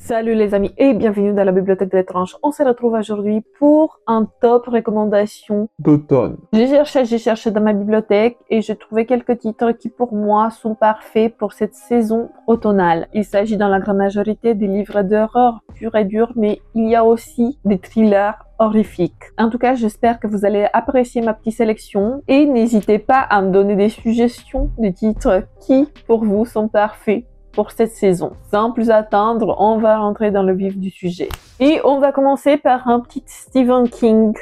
Salut les amis et bienvenue dans la bibliothèque de l'étrange. On se retrouve aujourd'hui pour un top recommandation d'automne. J'ai cherché dans ma bibliothèque et j'ai trouvé quelques titres qui pour moi sont parfaits pour cette saison automnale. Il s'agit dans la grande majorité des livres d'horreur purs et durs, mais il y a aussi des thrillers horrifiques. En tout cas, j'espère que vous allez apprécier ma petite sélection et n'hésitez pas à me donner des suggestions de titres qui pour vous sont parfaits pour cette saison. Sans plus attendre, on va rentrer dans le vif du sujet. Et on va commencer par un petit Stephen King,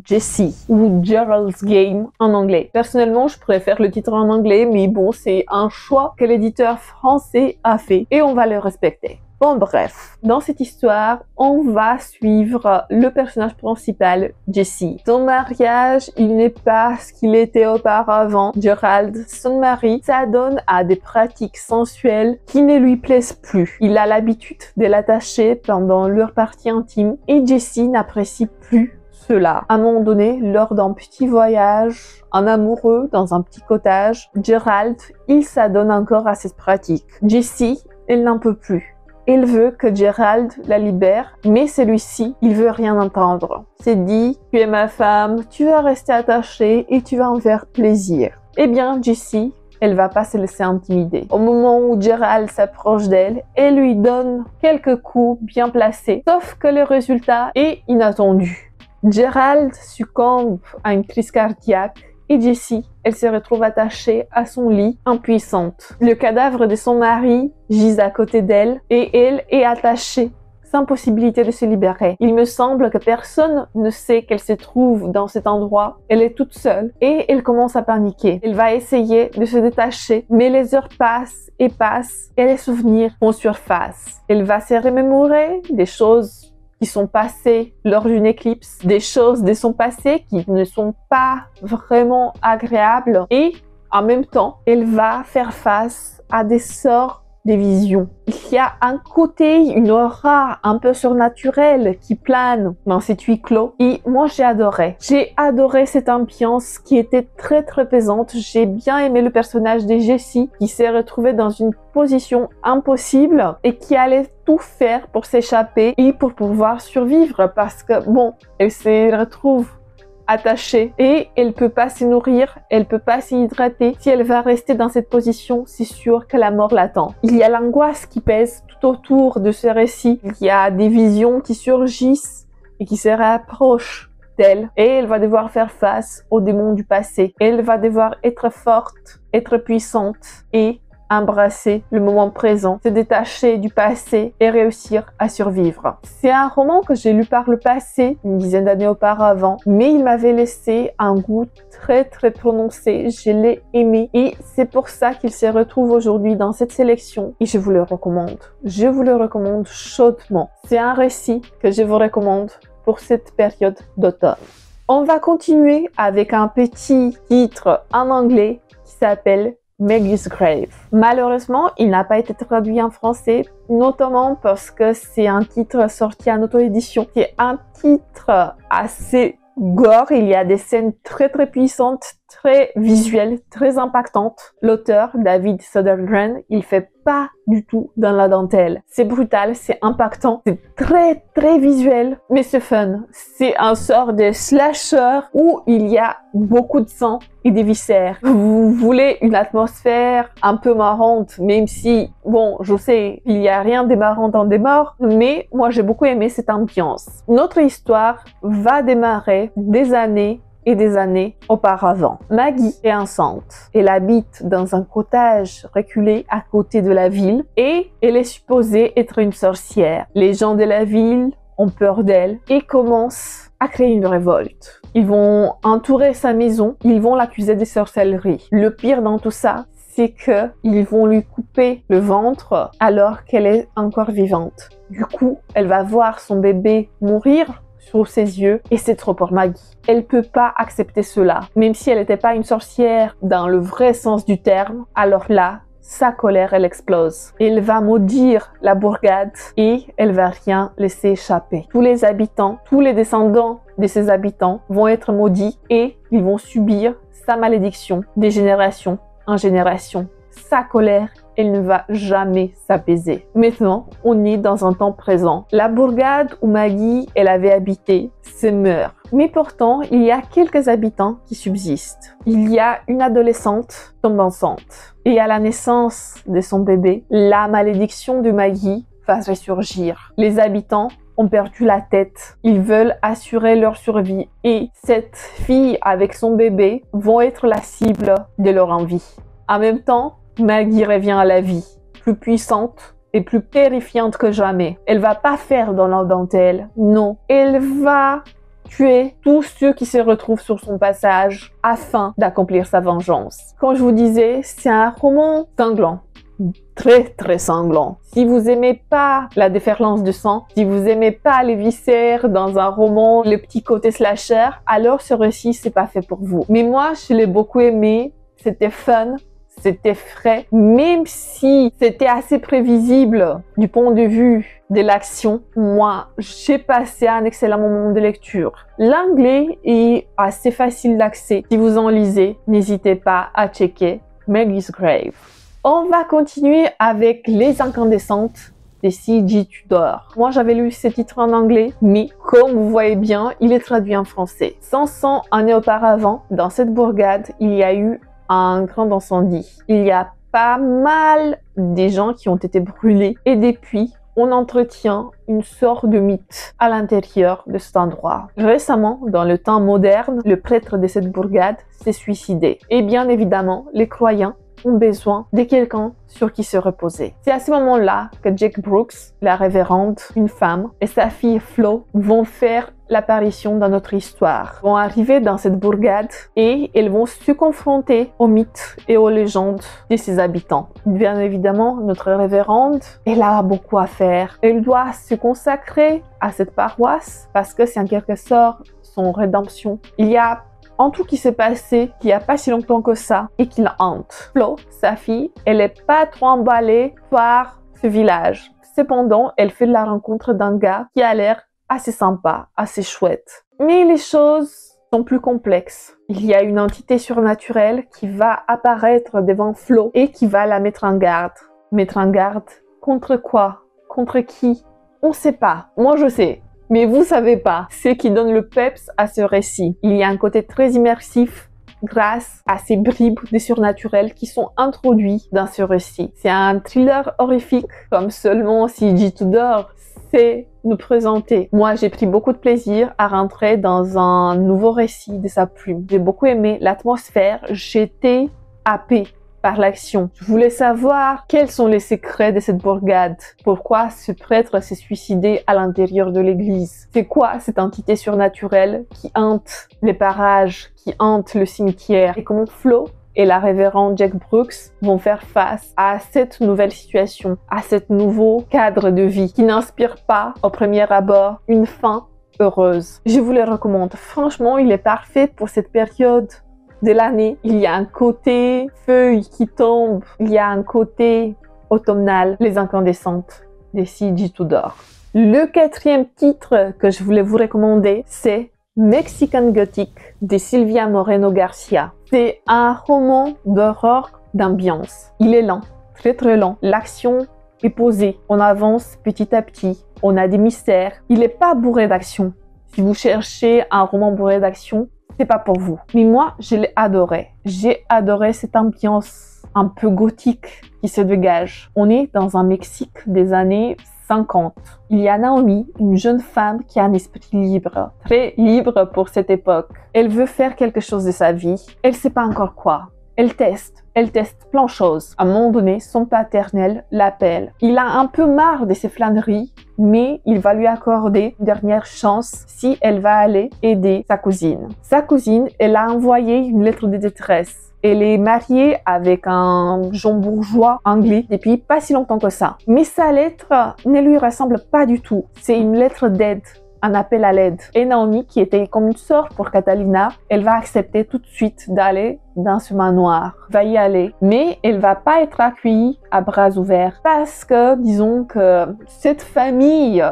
Jessie, ou Gerald's Game en anglais. Personnellement, je préfère le titre en anglais, mais bon, c'est un choix que l'éditeur français a fait et on va le respecter. Bon bref, dans cette histoire, on va suivre le personnage principal, Jessie. Son mariage, il n'est pas ce qu'il était auparavant. Gerald, son mari, s'adonne à des pratiques sensuelles qui ne lui plaisent plus. Il a l'habitude de l'attacher pendant leur partie intime et Jessie n'apprécie plus cela. À un moment donné, lors d'un petit voyage, en amoureux, dans un petit cottage, Gerald, il s'adonne encore à ces pratiques. Jessie, elle n'en peut plus. Il veut que Gerald la libère, mais celui-ci, il veut rien entendre. C'est dit, tu es ma femme, tu vas rester attachée et tu vas en faire plaisir. Eh bien, Jessie, elle va pas se laisser intimider. Au moment où Gerald s'approche d'elle, elle lui donne quelques coups bien placés, sauf que le résultat est inattendu. Gerald succombe à une crise cardiaque et Jessie, elle se retrouve attachée à son lit, impuissante. Le cadavre de son mari gise à côté d'elle et elle est attachée, sans possibilité de se libérer. Il me semble que personne ne sait qu'elle se trouve dans cet endroit. Elle est toute seule et elle commence à paniquer. Elle va essayer de se détacher, mais les heures passent et passent et les souvenirs font surface. Elle va se remémorer des choses qui sont passées lors d'une éclipse, des choses de son passé qui ne sont pas vraiment agréables et en même temps, elle va faire face à des sorts, des visions. Il y a un côté, une aura un peu surnaturelle qui plane dans cet huis clos et moi j'ai adoré. J'ai adoré cette ambiance qui était très pesante. J'ai bien aimé le personnage de Jessie qui s'est retrouvée dans une position impossible et qui allait tout faire pour s'échapper et pour pouvoir survivre parce que bon, elle se retrouve attachée et elle peut pas se nourrir, elle peut pas s'hydrater. Si elle va rester dans cette position, c'est sûr que la mort l'attend. Il y a l'angoisse qui pèse tout autour de ce récit. Il y a des visions qui surgissent et qui se rapprochent d'elle et elle va devoir faire face aux démons du passé. Elle va devoir être forte, être puissante et embrasser le moment présent, se détacher du passé et réussir à survivre. C'est un roman que j'ai lu par le passé, une dizaine d'années auparavant, mais il m'avait laissé un goût très prononcé. Je l'ai aimé et c'est pour ça qu'il se retrouve aujourd'hui dans cette sélection et je vous le recommande. Je vous le recommande chaudement. C'est un récit que je vous recommande pour cette période d'automne. On va continuer avec un petit titre en anglais qui s'appelle Maggie's Grave. Malheureusement, il n'a pas été traduit en français, notamment parce que c'est un titre sorti en auto-édition. C'est un titre assez gore, il y a des scènes très puissantes, très visuelles, très impactantes. L'auteur, David Sutherland, il fait pas du tout dans la dentelle. C'est brutal, c'est impactant, c'est très visuel, mais c'est fun. C'est un sort de slasher où il y a beaucoup de sang et des viscères. Vous voulez une atmosphère un peu marrante, même si, bon, je sais, il n'y a rien de marrant dans des morts, mais moi j'ai beaucoup aimé cette ambiance. Notre histoire va démarrer des années et des années auparavant. Maggie est enceinte. Elle habite dans un cottage reculé à côté de la ville et elle est supposée être une sorcière. Les gens de la ville ont peur d'elle et commencent à créer une révolte. Ils vont entourer sa maison, ils vont l'accuser de sorcellerie. Le pire dans tout ça, c'est qu'ils vont lui couper le ventre alors qu'elle est encore vivante. Du coup, elle va voir son bébé mourir sous ses yeux et c'est trop pour Maggie. Elle peut pas accepter cela. Même si elle n'était pas une sorcière dans le vrai sens du terme, alors là, sa colère, elle explose. Elle va maudire la bourgade et elle va rien laisser échapper. Tous les habitants, tous les descendants de ces habitants vont être maudits et ils vont subir sa malédiction de génération en génération. Sa colère elle ne va jamais s'apaiser. Maintenant, on est dans un temps présent. La bourgade où Maggie, elle avait habité, se meurt. Mais pourtant, il y a quelques habitants qui subsistent. Il y a une adolescente tombe enceinte. Et à la naissance de son bébé, la malédiction de Maggie va ressurgir. Les habitants ont perdu la tête. Ils veulent assurer leur survie. Et cette fille avec son bébé vont être la cible de leur envie. En même temps, Maggie revient à la vie, plus puissante et plus terrifiante que jamais. Elle va pas faire dans la dentelle, non. Elle va tuer tous ceux qui se retrouvent sur son passage afin d'accomplir sa vengeance. Comme je vous disais, c'est un roman sanglant. Très sanglant. Si vous aimez pas la déferlance de sang, si vous aimez pas les viscères dans un roman, le petit côté slasher, alors ce récit c'est pas fait pour vous. Mais moi, je l'ai beaucoup aimé, c'était fun, c'était frais, même si c'était assez prévisible du point de vue de l'action. Moi, j'ai passé un excellent moment de lecture. L'anglais est assez facile d'accès. Si vous en lisez, n'hésitez pas à checker Maggie's Grave. On va continuer avec Les Incandescentes de C.J. Tudor. Moi, j'avais lu ce titre en anglais, mais comme vous voyez bien, il est traduit en français. 500 années auparavant, dans cette bourgade, il y a eu un grand incendie. Il y a pas mal de gens qui ont été brûlés et depuis, on entretient une sorte de mythe à l'intérieur de cet endroit. Récemment, dans le temps moderne, le prêtre de cette bourgade s'est suicidé. Et bien évidemment, les croyants ont besoin de quelqu'un sur qui se reposer. C'est à ce moment-là que Jake Brooks, la révérende, une femme, et sa fille Flo vont faire l'apparition dans notre histoire. Vont arriver dans cette bourgade et elles vont se confronter aux mythes et aux légendes de ses habitants. Bien évidemment, notre révérende, elle a beaucoup à faire. Elle doit se consacrer à cette paroisse parce que c'est en quelque sorte son rédemption. Il y a en tout qui s'est passé il n'y a pas si longtemps que ça et qui la hante. Flo, sa fille, elle n'est pas trop emballée par ce village. Cependant, elle fait la rencontre d'un gars qui a l'air assez sympa, assez chouette. Mais les choses sont plus complexes. Il y a une entité surnaturelle qui va apparaître devant Flo et qui va la mettre en garde. Mettre en garde contre quoi? Contre qui? On ne sait pas. Moi, je sais. Mais vous savez pas, ce qui donne le peps à ce récit. Il y a un côté très immersif grâce à ces bribes de surnaturel qui sont introduits dans ce récit. C'est un thriller horrifique comme seulement C.J. Tudor sait nous présenter. Moi, j'ai pris beaucoup de plaisir à rentrer dans un nouveau récit de sa plume. J'ai beaucoup aimé l'atmosphère, j'étais happée par l'action. Je voulais savoir quels sont les secrets de cette bourgade. Pourquoi ce prêtre s'est suicidé à l'intérieur de l'église? C'est quoi cette entité surnaturelle qui hante les parages, qui hante le cimetière? Et comment Flo et la révérende Jake Brooks vont faire face à cette nouvelle situation, à cet nouveau cadre de vie qui n'inspire pas au premier abord une fin heureuse. Je vous le recommande. Franchement, il est parfait pour cette période de l'année. Il y a un côté feuilles qui tombent, il y a un côté automnal, Les Incandescentes de C.J. Tudor. Le quatrième titre que je voulais vous recommander, c'est Mexican Gothic de Silvia Moreno Garcia. C'est un roman d'horreur d'ambiance. Il est lent, très lent. L'action est posée. On avance petit à petit. On a des mystères. Il n'est pas bourré d'action. Si vous cherchez un roman bourré d'action, c'est pas pour vous. Mais moi, je l'ai adoré. J'ai adoré cette ambiance un peu gothique qui se dégage. On est dans un Mexique des années 50. Il y a Naomi, une jeune femme qui a un esprit libre, très libre pour cette époque. Elle veut faire quelque chose de sa vie. Elle sait pas encore quoi. Elle teste plein de choses. À un moment donné, son paternel l'appelle. Il a un peu marre de ses flâneries, mais il va lui accorder une dernière chance si elle va aller aider sa cousine. Sa cousine, elle a envoyé une lettre de détresse. Elle est mariée avec un jeune bourgeois anglais depuis pas si longtemps que ça. Mais sa lettre ne lui ressemble pas du tout. C'est une lettre d'aide, un appel à l'aide. Et Naomi, qui était comme une sœur pour Catalina, elle va accepter tout de suite d'aller dans ce manoir, va y aller. Mais elle va pas être accueillie à bras ouverts parce que, disons que cette famille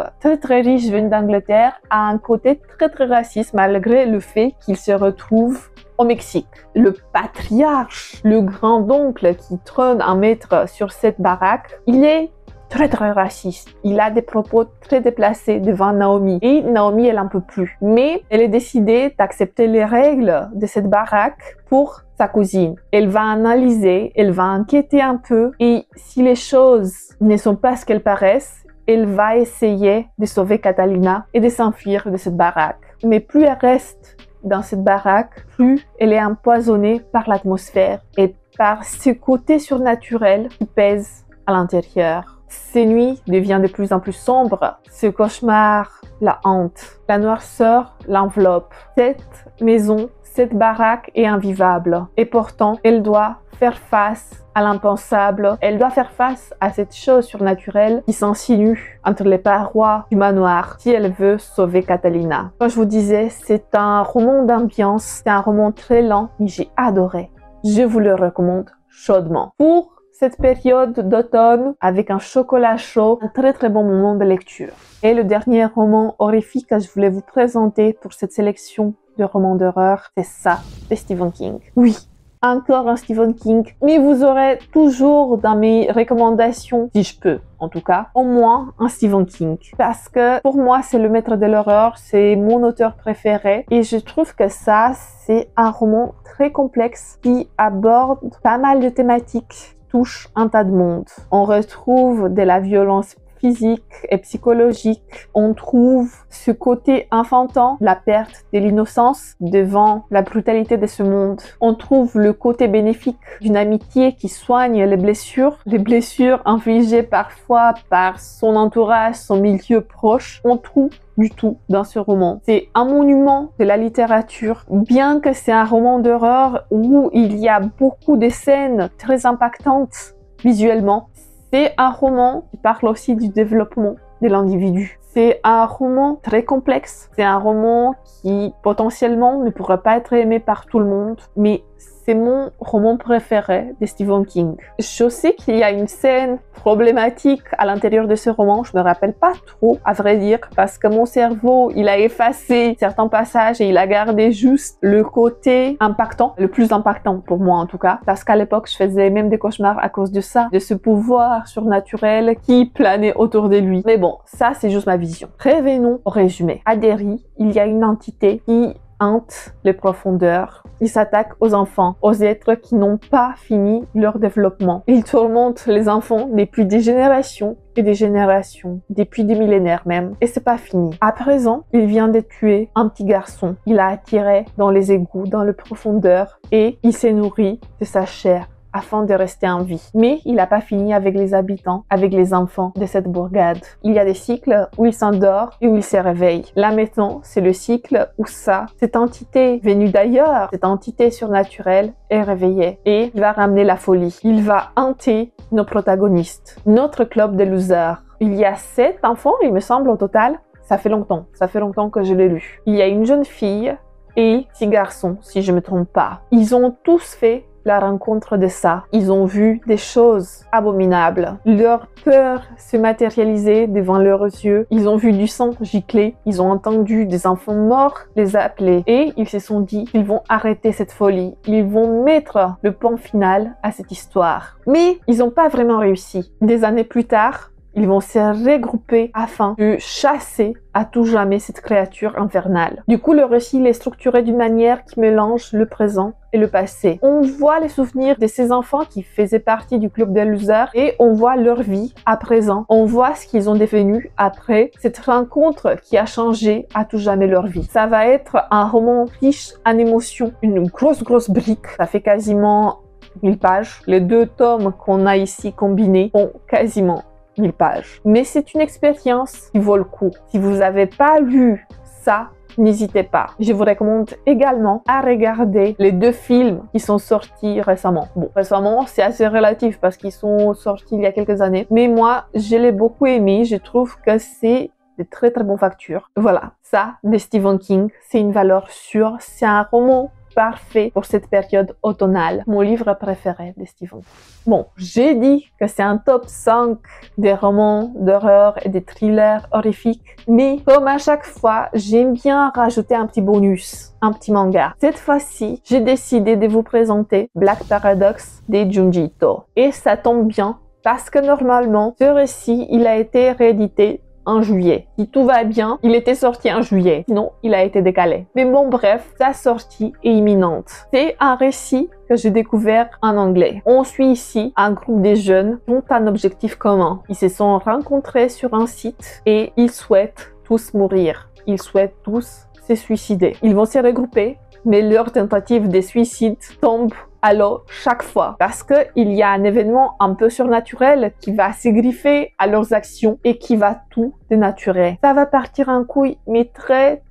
très riche venue d'Angleterre a un côté très raciste malgré le fait qu'ils se retrouvent au Mexique. Le patriarche, le grand-oncle qui trône un maître sur cette baraque, il est très raciste. Il a des propos très déplacés devant Naomi. Et Naomi, elle en peut plus. Mais elle est décidée d'accepter les règles de cette baraque pour sa cousine. Elle va analyser, elle va enquêter un peu. Et si les choses ne sont pas ce qu'elles paraissent, elle va essayer de sauver Catalina et de s'enfuir de cette baraque. Mais plus elle reste dans cette baraque, plus elle est empoisonnée par l'atmosphère et par ce côté surnaturel qui pèse à l'intérieur. Ces nuits deviennent de plus en plus sombres. Ce cauchemar la hante. La noirceur l'enveloppe. Cette maison, cette baraque est invivable. Et pourtant, elle doit faire face à l'impensable. Elle doit faire face à cette chose surnaturelle qui s'insinue entre les parois du manoir si elle veut sauver Catalina. Comme je vous disais, c'est un roman d'ambiance. C'est un roman très lent, mais j'ai adoré. Je vous le recommande chaudement. Pour cette période d'automne avec un chocolat chaud, un très bon moment de lecture. Et le dernier roman horrifique que je voulais vous présenter pour cette sélection de romans d'horreur, c'est ça, de Stephen King. Oui, encore un Stephen King, mais vous aurez toujours dans mes recommandations, si je peux en tout cas, au moins un Stephen King. Parce que pour moi, c'est le maître de l'horreur, c'est mon auteur préféré et je trouve que ça, c'est un roman très complexe qui aborde pas mal de thématiques, touche un tas de monde. On retrouve de la violence physique et psychologique. On trouve ce côté enfantin, la perte de l'innocence devant la brutalité de ce monde. On trouve le côté bénéfique d'une amitié qui soigne les blessures infligées parfois par son entourage, son milieu proche. On trouve du tout dans ce roman. C'est un monument de la littérature, bien que c'est un roman d'horreur où il y a beaucoup de scènes très impactantes visuellement. C'est un roman qui parle aussi du développement de l'individu. C'est un roman très complexe. C'est un roman qui potentiellement ne pourrait pas être aimé par tout le monde, mais c'est mon roman préféré de Stephen King. Je sais qu'il y a une scène problématique à l'intérieur de ce roman, je me rappelle pas trop, à vrai dire, parce que mon cerveau, il a effacé certains passages et il a gardé juste le côté impactant, le plus impactant pour moi en tout cas, parce qu'à l'époque, je faisais même des cauchemars à cause de ça, de ce pouvoir surnaturel qui planait autour de lui. Mais bon, ça c'est juste ma vision. Revenons au résumé. À Derry, il y a une entité qui hante les profondeurs. Il s'attaque aux enfants, aux êtres qui n'ont pas fini leur développement. Il tourmente les enfants depuis des générations et des générations, depuis des millénaires même. Et c'est pas fini. À présent, il vient de tuer un petit garçon. Il l'a attiré dans les égouts, dans les profondeurs et il s'est nourri de sa chair afin de rester en vie. Mais il n'a pas fini avec les habitants, avec les enfants de cette bourgade. Il y a des cycles où il s'endort et où il se réveille. Là maintenant, c'est le cycle où cette entité venue d'ailleurs, cette entité surnaturelle est réveillée et il va ramener la folie. Il va hanter nos protagonistes, notre club de losers. Il y a 7 enfants, il me semble, au total. Ça fait longtemps que je l'ai lu. Il y a une jeune fille et 6 garçons, si je me trompe pas. Ils ont tous fait la rencontre de ça. Ils ont vu des choses abominables. Leur peur se matérialiser devant leurs yeux. Ils ont vu du sang gicler. Ils ont entendu des enfants morts les appeler. Et ils se sont dit qu'ils vont arrêter cette folie. Ils vont mettre le point final à cette histoire. Mais ils n'ont pas vraiment réussi. Des années plus tard, ils vont se regrouper afin de chasser à tout jamais cette créature infernale. Du coup, le récit est structuré d'une manière qui mélange le présent et le passé. On voit les souvenirs de ces enfants qui faisaient partie du club des losers et on voit leur vie à présent. On voit ce qu'ils ont devenu après cette rencontre qui a changé à tout jamais leur vie. Ça va être un roman riche en émotions, une grosse brique. Ça fait quasiment 1000 pages. Les 2 tomes qu'on a ici combinés ont quasiment 1000 pages. Mais c'est une expérience qui vaut le coup. Si vous n'avez pas lu ça, n'hésitez pas. Je vous recommande également à regarder les 2 films qui sont sortis récemment. Bon, récemment, c'est assez relatif parce qu'ils sont sortis il y a quelques années. Mais moi, je l'ai beaucoup aimé. Je trouve que c'est de très bonnes factures. Voilà, ça, de Stephen King, c'est une valeur sûre. C'est un roman parfait pour cette période automnale. Mon livre préféré de Stephen. Bon, j'ai dit que c'est un top 5 des romans d'horreur et des thrillers horrifiques, mais comme à chaque fois, j'aime bien rajouter un petit bonus, un petit manga. Cette fois-ci, j'ai décidé de vous présenter Black Paradox de Junji Ito. Et ça tombe bien, parce que normalement, ce récit, il a été réédité en juillet. Si tout va bien, il était sorti en juillet. Sinon, il a été décalé. Mais bon, bref, sa sortie est imminente. C'est un récit que j'ai découvert en anglais. On suit ici un groupe de jeunes qui ont un objectif commun. Ils se sont rencontrés sur un site et ils souhaitent tous mourir. Ils souhaitent tous se suicider. Ils vont se regrouper, mais leur tentative de suicide tombe à l'eau chaque fois parce qu'il y a un événement un peu surnaturel qui va se griffer à leurs actions et qui va tout dénaturer. Ça va partir en couille, mais très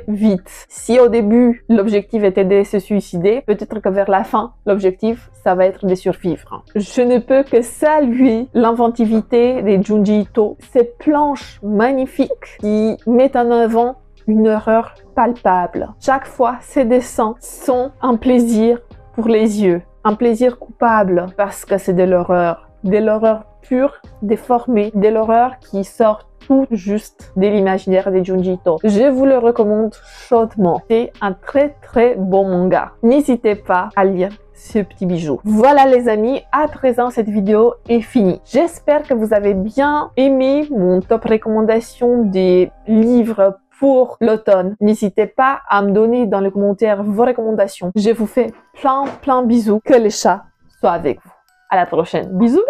vite. Si au début l'objectif était de se suicider, peut-être que vers la fin l'objectif ça va être de survivre. Je ne peux que saluer l'inventivité de Junji Ito, ces planches magnifiques qui mettent en avant une horreur palpable. Chaque fois, ces dessins sont un plaisir pour les yeux, un plaisir coupable parce que c'est de l'horreur pure, déformée, de l'horreur qui sort tout juste de l'imaginaire de Junji Ito. Je vous le recommande chaudement. C'est un très bon manga. N'hésitez pas à lire ce petit bijou. Voilà les amis, à présent cette vidéo est finie. J'espère que vous avez bien aimé mon top recommandation des livres pour l'automne. N'hésitez pas à me donner dans les commentaires vos recommandations. Je vous fais plein bisous. Que les chats soient avec vous. À la prochaine. Bisous.